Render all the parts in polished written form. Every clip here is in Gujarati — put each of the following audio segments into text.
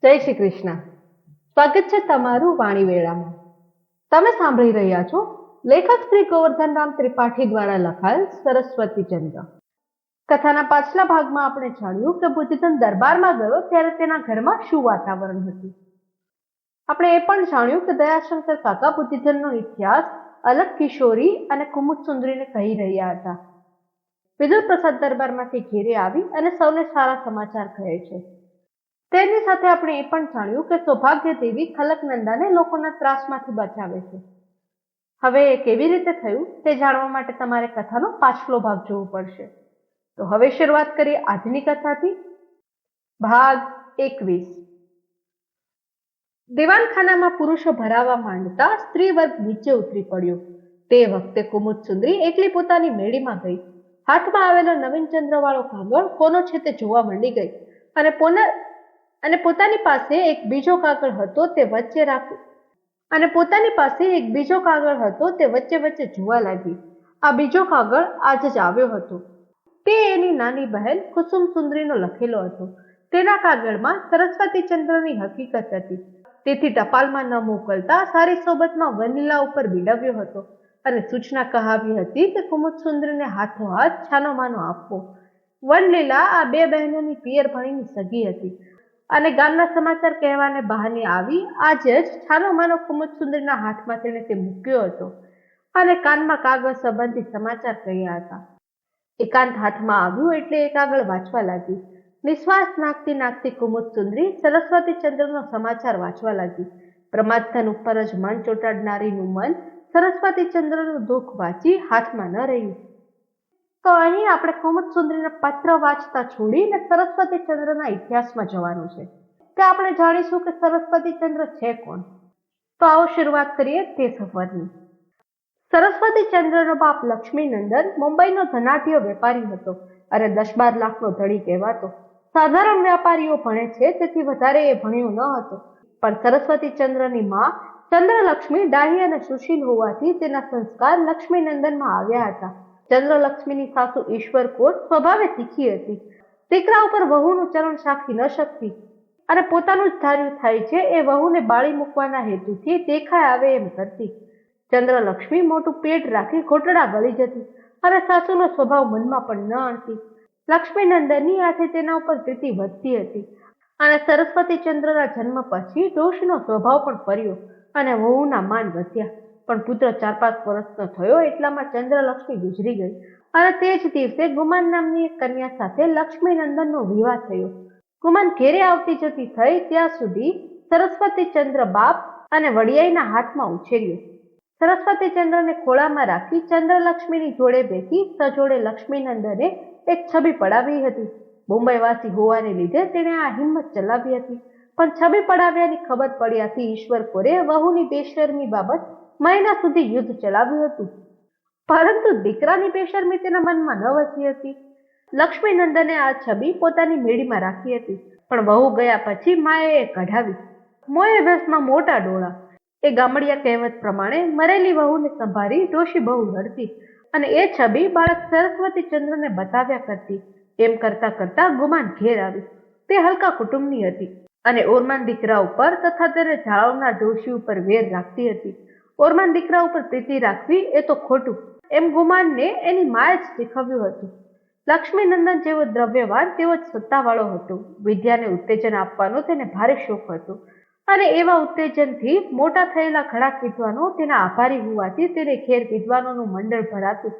જય શ્રી કૃષ્ણ. સ્વાગત છે તમારું વાણી વેળામાં. તમે સાંભળી રહ્યા છો લેખક શ્રી ગોવર્ધનરામ ત્રિપાઠી દ્વારા લખાયેલ સરસ્વતી ચંદ્ર. કથાના પાછલા ભાગમાં આપણે જાણ્યું કે બુદ્ધધન દરબારમાં ગયો ત્યારે તેના ઘરમાં શું વાતાવરણ હતું. આપણે એ પણ જાણ્યું કે દયાશંકર કાકા બુદ્ધધનનો ઇતિહાસ અલગ કિશોરી અને કુમુદ સુંદરીને કહી રહ્યા હતા. વિદુર પ્રસાદ દરબારમાંથી ઘેરે આવી અને સૌને સારા સમાચાર કહે છે. તેની સાથે આપણે એ પણ જાણ્યું કે સૌભાગ્ય દેવી ખલકનંદાને લોકોના ત્રાસમાંથી બચાવે છે. હવે એ કેવી રીતે થયું તે જાણવા માટે તમારે કથાનો પાછલો ભાગ જોવો પડશે. તો હવે શરૂઆત કરીએ આજની કથાથી. ભાગ 21. દીવાનખાનામાં પુરુષો ભરાવા માંડતા સ્ત્રી વર્ગ નીચે ઉતરી પડ્યો. તે વખતે કુમુદ સુંદરી એકલી પોતાની મેળીમાં ગઈ. હાથમાં આવેલો નવીનચંદ્ર વાળો કાગળ કોનો છે તે જોવા માંડી ગઈ અને પોતાની પાસે એક બીજો કાગળ હતો તે વચ્ચે વચ્ચે જોવા લાગી. આ બીજો કાગળ આજ જ આવ્યો હતો. તે એની નાની બહેન કુસુમ સુંદરીનો લખેલો હતો. તેના કાગળમાં સરસ્વતી ચંદ્રની હકીકત હતી. તેથી ટપાલમાં ન મોકલતા સારી સોબતમાં વનલીલા ઉપર બીડાવ્યો હતો અને સૂચના કહાવી હતી કે કુમુદ સુંદરીને હાથોહાથ છાનો માનો આપવો. વનલીલા આ બે બહેનોની પિયર ભણીની સગી હતી અને ગામના સમાચાર કહેવાને બહાને આવી આજે જ છાનો માનો કુમુદ સુંદરીના હાથમાં તેણે તે મૂક્યો હતો અને કાનમાં કાગળ સંબંધી સમાચાર કહ્યા હતા. એકાંત હાથમાં આવ્યું એટલે એ કાગળ વાંચવા લાગી. નિશ્વાસ નાખતી નાખતી કુમુદ સુંદરી સરસ્વતી ચંદ્રનો સમાચાર વાંચવા લાગી. પ્રમાદધન ઉપર જ મન ચોટાડનારીનું મન સરસ્વતી ચંદ્રનું દુઃખ વાંચી હાથમાં ન રહ્યું. તો અહીં આપણે કુમુદ સુંદરીના પત્ર વાંચતા છોડીને સરસ્વતી ચંદ્રના ઇતિહાસમાં જવાનું છે. તે આપણે જાણીશું કે સરસ્વતી ચંદ્ર છે કોણ. તો આવો શરૂઆત કરીએ તે સફરની. સરસ્વતી ચંદ્રનો બાપ લક્ષ્મીનંદન મુંબઈનો ધનાઢ્ય વેપારી હતો અને 10-12 લાખનો ધણી કહેવાતો. સાધારણ વ્યાપારીઓ ભણે છે તેથી વધારે એ ભણ્યો ન હતો. પણ સરસ્વતી ચંદ્રની માં ચંદ્રલક્ષ્મી ડાહી અને સુશીલ હોવાથી તેના સંસ્કાર લક્ષ્મીનંદનમાં આવ્યા હતા. ચંદ્રલક્ષ્મીની સાસુ ઈશ્વર કોર સ્વભાવે તીખી હતી. દીકરા ઉપર વહુનું ચરણ સાખી ન શકતી અને પોતાનું જ ધાર્યું થાય છે એ વહુને બાળી મૂકવાના હેતુથી દેખાય આવે એમ કરતી. ચંદ્રલક્ષ્મી મોટું પેટ રાખી ઘોટડા ગળી જતી અને સાસુનો સ્વભાવ મનમાં પણ ન અણતી. લક્ષ્મીનંદનની આથી તેના ઉપર પ્રીતિ વધતી હતી અને સરસ્વતી ચંદ્રના જન્મ પછી ડોશીનો સ્વભાવ પણ ફર્યો અને વહુના માન વધ્યા. પણ પુત્ર 4-5 વર્ષનો થયો એટલામાં ચંદ્રલક્ષ્મી ગુજરી ગઈ અને તે જ દિવસે ગુમાન નામની એક કન્યા સાથે લક્ષ્મીનંદનનો વિવાહ થયો. ગુમાન ઘેરે આવતી જતી થઈ ત્યાં સુધી સરસ્વતી ચંદ્ર બાપ અને વડિયાઈના હાથમાં ઉછેર્યો. સરસ્વતી ચંદ્રને ખોળામાં રાખી ચંદ્રલક્ષ્મીની જોડે બેસી સજોડે લક્ષ્મીનંદને એક છબી પડાવી હતી. મુંબઈવાસી હોવાને લીધે તેણે આ હિંમત ચલાવી હતી. પણ છબી પડાવ્યાની ખબર પડ્યાથી ઈશ્વર કોરે વહુની બેશરમી બાબત મહિના સુધી યુદ્ધ ચલાવ્યું હતું. પરંતુ દીકરાની બેશરમી તેના મનમાં ન વસી હતી. લક્ષ્મીનંદને આ છબી પોતાની મેળીમાં રાખી હતી. પણ વહુ ગયા પછી માએ કઢાવી. મોએ વેસમાં મોટા ડોળા. એ ગામડિયા કહેવત પ્રમાણે મરેલી વહુને સંભાળી ડોશી બહુ લડતી અને એ છબી બાળક સરસ્વતી ચંદ્રને બતાવ્યા કરતી. એમ કરતા કરતા ગુમાન ઘેર આવી. તે હલકા કુટુંબની હતી અને ઓરમાન દીકરા ઉપર તથા તેને જાળવનાર ડોશી ઉપર વેર રાખતી હતી. ઓરમાન દીકરા ઉપર પ્રીતિ રાખવી એ તો ખોટું એમ ગુમાનને એની માએ જ શીખવ્યું હતું. લક્ષ્મીનંદન જેવો દ્રવ્યવાન તેવો જ સત્તાવાળો હતો. વિદ્યાને ઉત્તેજન આપવાનો તેને ભારે શોખ હતો અને એવા ઉત્તેજનથી મોટા થયેલા ઘણા વિદ્વાનો તેના આભારી હોવાથી તેને ઘેર વિદ્વાનોનું મંડળ ભરાતું.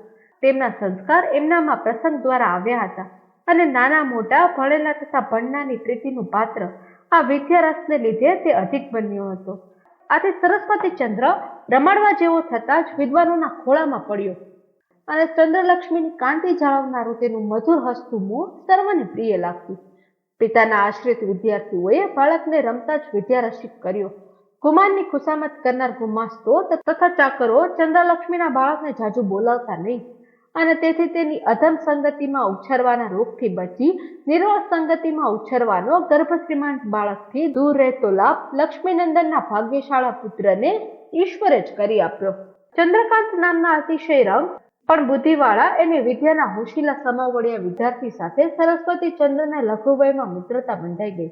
તેમના સંસ્કાર એમનામાં પ્રસંગ દ્વારા આવ્યા હતા અને નાના મોટા ભણેલા તથા ભણનારની પ્રીતિનું પાત્ર આ વિદ્યારસને લીધે તે અધિક બન્યો હતો. આથી સરસ્વતી ચંદ્ર રમાડવા જેવો થતા જ વિદ્વાનોના ખોળામાં પડ્યો અને ચંદ્રલક્ષ્મીની કાંતિ જાળવનારું તેનું મધુર હસતું મોં સર્વને પ્રિય લાગતું. પિતાના આશ્રિત વિદ્યાર્થીઓએ બાળકને રમતા જ વિદ્યારસિક કર્યો. ગુમાનની ખુશામત કરનાર ગુમાસ્તો તથા ચાકરો ચંદ્રલક્ષ્મીના બાળકને જાજુ બોલાવતા નહીં અને તેથી તેની અધમ સંગતિમાં ઉછરવાના રોગથી બચી નિર્વળ સંગતિમાં ઉછરવાનો ગર્ભ શ્રીમંત બાળકથી દૂર રહેતો લાભ લક્ષ્મીનંદનના ભાગ્યશાળા પુત્રને ઈશ્વરે જ કરી આપ્યો. ચંદ્રકાંત નામના અતિશય રંગ પણ બુદ્ધિવાળા એને વિદ્યાના હોશીલા સમાવડિયા વિદ્યાર્થી સાથે સરસ્વતી ચંદ્રના લઘુવયમાં મિત્રતા બંધાઈ ગઈ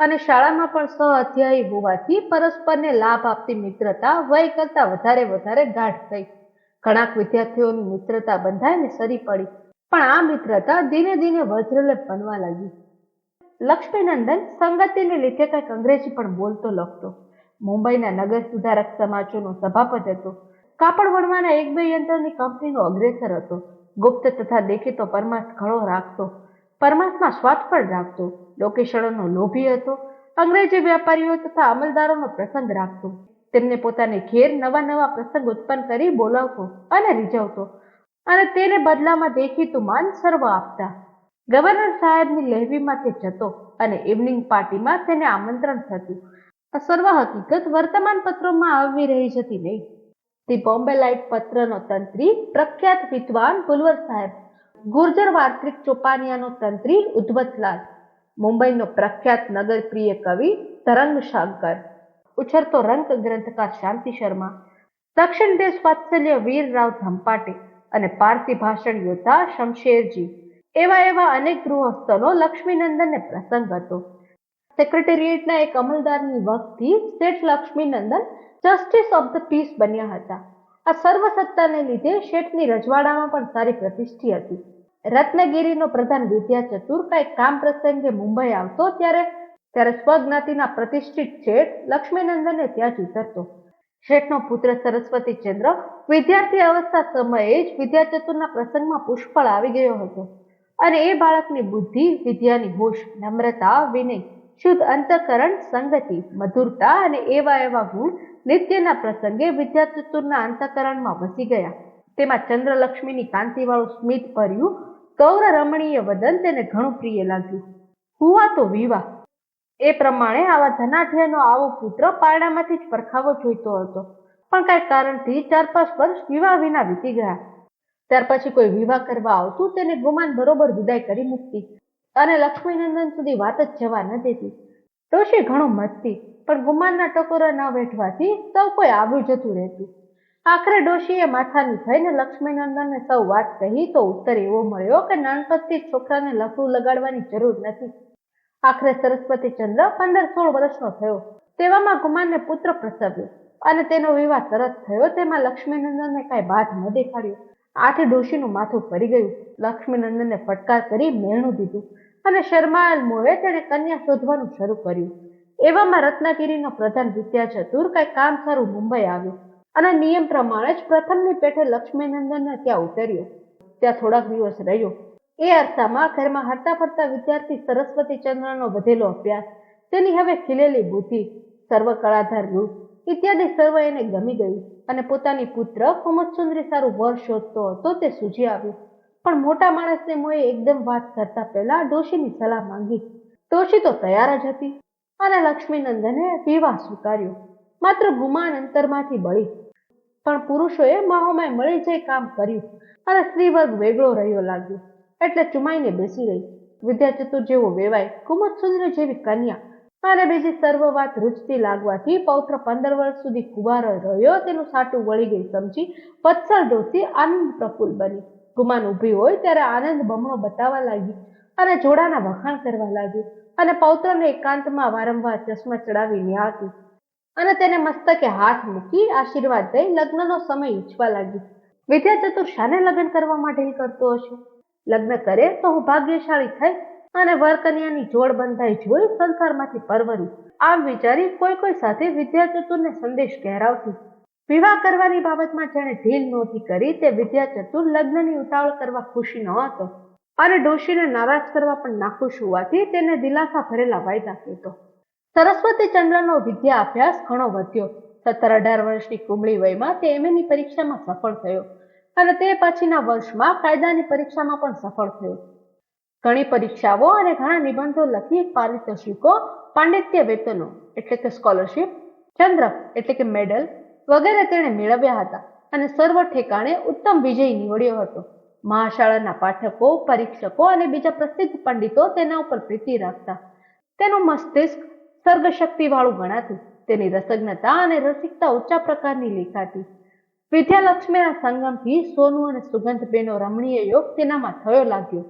અને શાળામાં પણ સહઅધ્યાયી હોવાથી પરસ્પરને લાભ આપતી મિત્રતા વય કરતા વધારે ગાઢ થઈ. ઘણાક વિદ્યાર્થીઓની મિત્રતા બંધાઈને સરી પડી, પણ આ મિત્રતા ધીરે વજ્રલેપ બનવા લાગી. લક્ષ્મીનંદન સંગતિને લીધે કંઈક અંગ્રેજી પણ બોલતો લખતો. મુંબઈના નગર સુધારક સમાજોનો સભાપતિ હતો. કાપડ વણવાના 1-2 યંત્રની કંપનીનો અગ્રેસર હતો. ગુપ્ત તથા દેખીતો પરમાર્થ ઘણો રાખતો. પરમાર્થમાં સ્વાર્થ પણ રાખતો. લોકેશનનો લોભી હતો. અંગ્રેજી વેપારીઓ તથા અમલદારોનો પ્રસંગ રાખતો. તેમને પોતાને ઘેર નવા પ્રસંગ ઉત્પન્ન કરી બોલાવતો અને રીઝવતો અને તેને બદલામાં દેખીતું માન સર્વ આપતા. ગવર્નર સાહેબની લહેવીમાં તે જતો અને ઇવનિંગ પાર્ટીમાં તેને આમંત્રણ થતું. આ સર્વ હકીકત વર્તમાન પત્રોમાં આવી રહી જતી નહીં. ધી બોમ્બે લાઇટ પત્રનો તંત્રી પ્રખ્યાત વિદ્વાન ગુલવર સાહેબ, ગુર્જર વાર્ષિક ચોપાનિયાનો તંત્રી ઉદ્ધવતલાલ, મુંબઈનો પ્રખ્યાત નગરપ્રિય કવિ તરંગ શંકર, ઉછરતો રંગ ગ્રંથકાર શાંતિ શર્મા, દક્ષિણ દેશ વાત્સલ્ય વીર રાવ ધંપાટે અને પારસી ભાષણ યોદ્ધા શમશેરજી, એવા અનેક ગૃહસ્થનો લક્ષ્મીનંદનને પ્રસંગ હતો. સેક્રેટેરિયેટના એક અમલદારની વખતથી શેઠ Lakshminandan justice of the peace બન્યા હતા. આ સર્વસત્તાને લીધે શેઠની રજવાડામાં પણ સારી પ્રતિષ્ઠી હતી. રત્નગીરીનો પ્રધાન વિદ્યા ચતુર કંઈક કામ પ્રસંગે મુંબઈ આવતો ત્યારે સ્વજ્ઞાતિના પ્રતિષ્ઠિત શેઠ લક્ષ્મીનંદનને ત્યાં જ ઉતરતો. શેઠનો પુત્ર સરસ્વતીચંદ્ર વિદ્યાર્થી અવસ્થા સમયે જ વિદ્યા ચતુરના પ્રસંગમાં પુષ્કળ આવી ગયો હતો અને એ બાળકની બુદ્ધિ, વિદ્યાની હોશ, નમ્રતા, વિનય, શુદ્ધ અંતઃકરણ, સંગતિ, મધુરતા અને એવા ગુણ નિત્યના પ્રસંગે વિદ્યા ચતુરના અંતઃકરણમાં વસી ગયા. તેમાં ચંદ્રલક્ષ્મીની કાંતિવાળું સ્મિત ભર્યું ગૌર રમણીય વદન તેને ઘણું પ્રિય લાગ્યું. હુઆ તો વિવાહ. એ પ્રમાણે આવા ધનાઢ્યનો આવો પુત્ર પારણામાંથી જ પરખાવો જોઈતો હતો, પણ કઈ કારણથી 4-5 વર્ષ વિવાહ વિના વીતી ગયા. ત્યાર પછી કોઈ વિવાહ કરવા આવતું તેને ગુમાન બરોબર વિદાય કરી મૂકતી અને લક્ષ્મીનંદન સુધી વાત જ જવા ન દેતી. ડોશી ઘણું મથતી, પણ ગુમાનના ટકોરા ન વેઠવાથી સૌ કોઈ આવ્યું જતું રહેતું. આખરે ડોશીએ માથાની થઈને લક્ષ્મીનંદનને સૌ વાત કહી તો ઉત્તર એવો મળ્યો કે નાનપણથી છોકરાને લફડું લગાડવાની જરૂર નથી. આખરે સરસ્વતીચંદ્ર 15-16 વર્ષનો થયો તેવામાં ગુમાનને પુત્ર પ્રસવ્યો અને તેનો વિવાહ તરત થયો. તેમાં લક્ષ્મીનંદનને કાંઈ બાદ ન દેખાડ્યો. આથી ડોશીનું માથું ફરી ગયું. લક્ષ્મીનંદનને ફટકાર કરી મેણું દીધું અને શર્માયેલ મોએ તેણે કન્યા શોધવાનું શરૂ કર્યું. એવામાં રત્નાગીરીનો પ્રધાન વિદ્યા ચતુર કંઈ કામ સારું મુંબઈ આવ્યો અને નિયમ પ્રમાણે જ પ્રથમની પેઠે લક્ષ્મીનંદનને ત્યાં ઉતર્યો. ત્યાં થોડાક દિવસ રહ્યો. એ અરસામાં ઘરમાં હરતા ફરતા વિદ્યાર્થી સરસ્વતીચંદ્રનો વધેલો અભ્યાસ, તેની હવે ખીલેલી બુદ્ધિ, સર્વકળાધાર રૂપ ઇત્યાદિ સર્વ એને ગમી ગયું અને પોતાની પુત્ર કુમુદસુંદરી સારું વર શોધતો હતો તે સૂઝી આવ્યું. પણ મોટા માણસને મોએ એકદમ વાત કરતા પહેલા ડોશીની સલાહ માંગી. ડોશી તો તૈયાર જ હતી અને લક્ષ્મીનંદને વિવાહ સ્વીકાર્યો. માત્ર ગુમાન અંતરમાંથી બળી, પણ પુરુષોએ માહોમાય મળી જઈ કામ કર્યું અને સ્ત્રી વર્ગ વેગળો રહ્યો લાગ્યો એટલે ચુમાઈને બેસી રહી. વિદ્યા ચતુર જેવો વેવાય, કુમુદસુંદરી જેવી કન્યા અને બીજી સર્વ વાત રૂચતી લાગવાથી પૌત્ર 15 વર્ષ સુધી કુંવારો રહ્યો તેનું સાટું વળી ગઈ સમજી વત્સલ ડોશી આનંદ પ્રફુલ્લ બની. ગુમાન ઊભી હોય ત્યારે આનંદ બમણો બતાવવા લાગી અને જોડાના વખાણ કરવા લાગી અને પૌત્રને એકાંતમાં વારંવાર ચશ્મા ચડાવી નિહાળતી અને તેને મસ્તકે હાથ મૂકી આશીર્વાદ દઈ લગ્નનો સમય ઈચ્છવા લાગી. વિદ્યા ચતુર શાને લગ્ન કરવા માટે કરતો હશે? લગ્ન કરે તો હું ભાગ્યશાળી થઈ અને વર કન્યાની જોડ બંધાઈ જોઈ સંસારમાંથી પરવરી. આમ વિચારી કોઈ સાથે વિદ્યા ચતુરને સંદેશ કહેરાવતી. વિવાહ કરવાની બાબતમાં જેણે ઢીલ નહોતી કરી તે વિદ્યા ચતુર લગ્નની ઉતાવળ કરવા ખુશી ન હતો અને ડોશીને નારાજ કરવા પણ નાખુશ હોવાથી તેને દિલાસા ભરેલા વાયદા કહેતો. સરસ્વતીચંદ્રનો વિદ્યા અભ્યાસ ઘણો વધ્યો. 17-18 વર્ષની કુમળી વયમાં તે એમએની પરીક્ષામાં સફળ થયો અને તે પછીના વર્ષમાં કાયદાની પરીક્ષામાં પણ સફળ થયો. ઘણી પરીક્ષાઓ અને ઘણા નિબંધો લખી પારિતોષિકો, પાંડિત્ય વેતનો એટલે કે સ્કોલરશીપ, ચંદ્રક એટલે કે મેડલ વગેરે તેણે મેળવ્યા હતા અને સર્વ ઠેકાણે ઉત્તમ વિજય નીવડ્યો હતો. મહાશાળાના પાઠકો, પરીક્ષકો અને બીજા પ્રસિદ્ધ પંડિતો તેના ઉપર પ્રીતિ રાખતા. તેનું મસ્તિષ્ક સર્ગશક્તિવાળું ગણાતું. તેની રસજ્ઞતા અને રસિકતા ઊંચા પ્રકારની લેખાતી. વિદ્યાલક્ષ્મીના સંગમથી સોનું અને સુગંધબેનો રમણીય યોગ તેનામાં થયો લાગ્યો.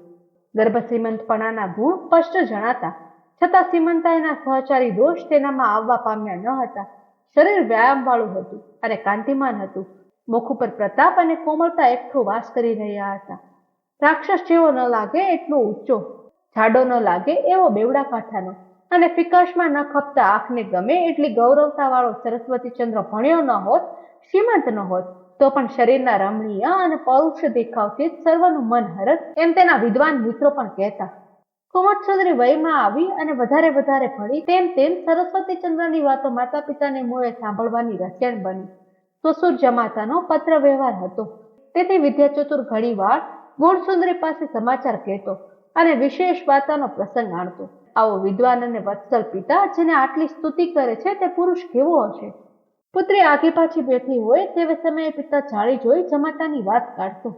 ગર્ભ શ્રીમંતપણાના ગુણ સ્પષ્ટ જણાતા. છતાં સીમંતાઈના સહચારી દોષ તેનામાં આવવા પામ્યા ન હતા. શરીર વ્યાયામ વાળું હતું અને કાંતિમાન હતું. મુખ ઉપર પ્રતાપ અને કોમળતા એકઠો વાસ કરી રહ્યા હતા. રાક્ષસ જેવો ન લાગે એટલો ઊંચો, જાડો ન લાગે એવો બેવડા કાંઠાનો અને ફિકાશમાં ન ખપતા આંખને ગમે એટલી ગૌરવતા વાળો સરસ્વતીચંદ્ર ભણ્યો ન હોત, શ્રીમંત ન હોત, તો પણ શરીરના રમણીય અને પૌરુષ દેખાવથી જ સર્વનું મન હરસ, એમ તેના વિદ્વાન મિત્રો પણ કહેતા. કુમુદસુંદરી વયમાં આવી અને વધારે ભણી તેમ તેમ સરસ્વતીચંદ્રની વાતો માતા પિતાને મોએ સાંભળવાની રચેણ બની. સુસુર જમાતાનો પત્ર વ્યવહાર હતો, તેથી વિદ્યાચતુર ઘણી વાર ગુણસુંદરી પાસે સમાચાર કહેતો અને વિશેષ વાર્તાનો પ્રસંગ આણતો. આવો વિદ્વાન અને વત્સલ પિતા જેને આટલી સ્તુતિ કરે છે તે પુરુષ કેવો હશે? પુત્રી આગી પાછી બેઠી હોય તેવે સમયે પિતા જાળી જોઈ જમાતાની વાત કાઢતો.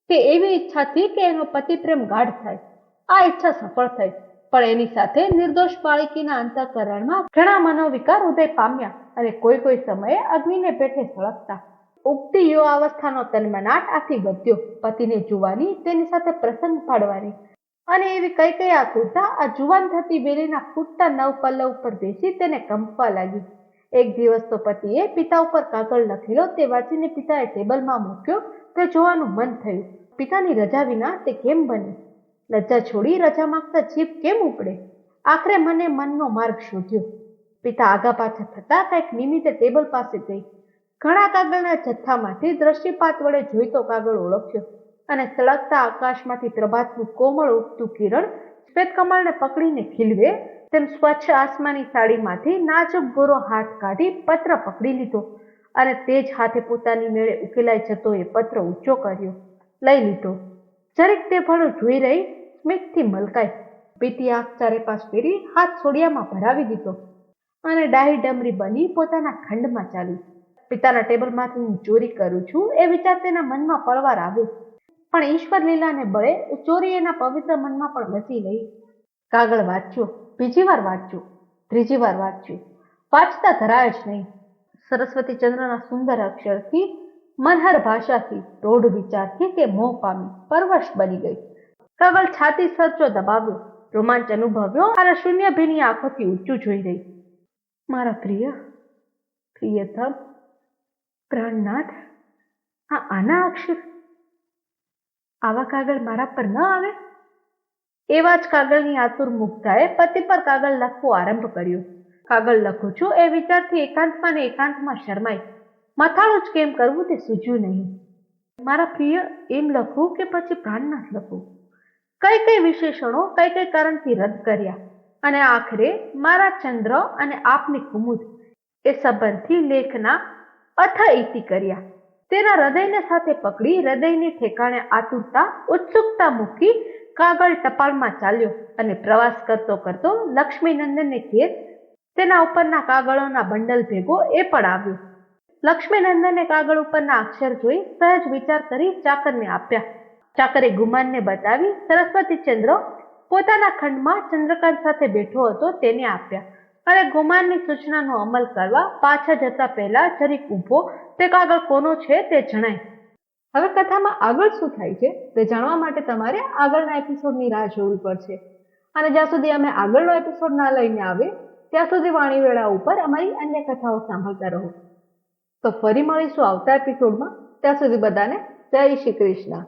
તે એવી ઈચ્છાથી કે એનો પતિ પ્રેમ ગાઢ થાય. આ ઈચ્છા સફળ થઈ, પણ એની સાથે નિર્દોષ બાળકીના અંતઃકરણમાં ઘણા મનોવિકાર ઉદય પામ્યા અને કોઈ સમયે અગ્નિને પેઠે સળગતા. ઉગતી યુવાવસ્થાનો તન્મનાટ આથી વધ્યો. પતિને જોવાની, તેની સાથે પ્રસંગ પાડવાની અને એવી કઈ આતુરતા આ જુવાન થતી વેલીના ફૂટતા નવ પલ્લવ ઉપર બેસી તેને કંપવા લાગી. એક દિવસ તો પતિએ પિતા ઉપર કાગળ લખેલો તે વાંચીને પિતાએ ટેબલમાં મૂક્યો તે જોવાનું મન થયું. પિતાની રજા વિના તે કેમ બને? લજ્જા છોડી રજા માંગતા જીભ કેમ ઉપડે? આખરે મનનો માર્ગ શોધ્યો. પિતા આગા પાછા થતા કંઈક નિમિત્તે ટેબલ પાસે ગઈ. ઘણા કાગળના જથ્થામાંથી દ્રષ્ટિપાત વડે જોઈતો કાગળ ઓળખ્યો અને સળગતા આકાશમાંથી પ્રભાતનું કોમળ ઉગતું કિરણ શ્વેતકમળને પકડીને ખીલવે તેમ સ્વચ્છ આસમાની સાડીમાંથી નાજુક ગોરો હાથ કાઢી પત્ર પકડી લીધો અને તે જ હાથે પોતાની મેળે ઉકેલાઈ જતો એ પત્ર ઊંચો કર્યો, લઈ લીધો. જરીક તે ભણું જોઈ રહી સ્મિતથી મલકાઈ. પીતી આંખ ચારે પાસ ફેરી હાથ સોડિયામાં ભરાવી દીધો અને ડાહી ડમરી બની પોતાના ખંડમાં ચાલી. પિતાના ટેબલમાંથી હું ચોરી કરું છું એ વિચાર તેના મનમાં પળવાર આવ્યો, પણ ઈશ્વર લીલાને બળે ચોરી એના પવિત્ર મનમાં પણ વસી રહી. કાગળ વાંચ્યો, બીજી વાર વાંચ્યો, ત્રીજી વાર વાંચ્યો, વાંચતા ધરાય જ નહીં. સરસ્વતીચંદ્રના સુંદર અક્ષરથી, મનહર ભાષાથી, પ્રૌઢ વિચારથી કે મોહ પામી પરવશ બની ગઈ. કાગળ છાતી સરચો દબાવ્યો, રોમાંચ અનુભવ્યો અને શૂન્ય ભીની આંખોથી ઊંચું જોઈ રહી. મારા પ્રિયતમ, પ્રાણનાથ, આના અક્ષર, આવા કાગળ મારા પર ન આવે? એવા જ કાગળની આતુર મુગ્ધાએ પતિ પર કાગળ લખવો આરંભ કર્યો. કાગળ લખું છું એ વિચારથી એકાંતમાં ને એકાંતમાં શરમાઈ. મથાળું જ કેમ કરવું તે સૂઝ્યું નહીં. મારા પ્રિય એમ લખું કે પછી પ્રાણનાથ લખું? કઈ વિશેષણો કઈ કારણથી રદ કર્યા અને આખરે મારા ચંદ્ર અને આપની કુમુદ એ સંબંધથી લેખના અથ ઇતિ કર્યા. તેના હૃદયને સાથે પકડી હૃદયને ઠેકાણે આતુરતા ઉત્સુકતા મૂકી કાગળ ટપાલમાં ચાલ્યો અને પ્રવાસ કરતો લક્ષ્મીનંદનને ઘેર તેના ઉપરના કાગળોના બંડલ ભેગો એ પણ આવ્યો. લક્ષ્મીનંદને કાગળ ઉપરના અક્ષર જોઈ સહેજ વિચાર કરી ચાકરને આપ્યા. ચાકરે ગુમાનને બતાવી સરસ્વતીચંદ્ર પોતાના ખંડમાં ચંદ્રકાંત સાથે બેઠો હતો તેને આપ્યા અને ગુમાનની સૂચનાનો અમલ કરવા પાછા જતા પહેલા જરીક ઊભો તે કાગળ કોનો છે તે જણાય. હવે કથામાં આગળ શું થાય છે તે જાણવા માટે તમારે આગળના એપિસોડની રાહ જોવી પડશે અને જ્યાં સુધી અમે આગળનો એપિસોડ ના લઈને આવે ત્યાં સુધી વાણીવેળા ઉપર અમારી અન્ય કથાઓ સાંભળતા રહો. તો ફરી મળીશું આવતા એપિસોડમાં. ત્યાં સુધી બધાને જય શ્રી કૃષ્ણ.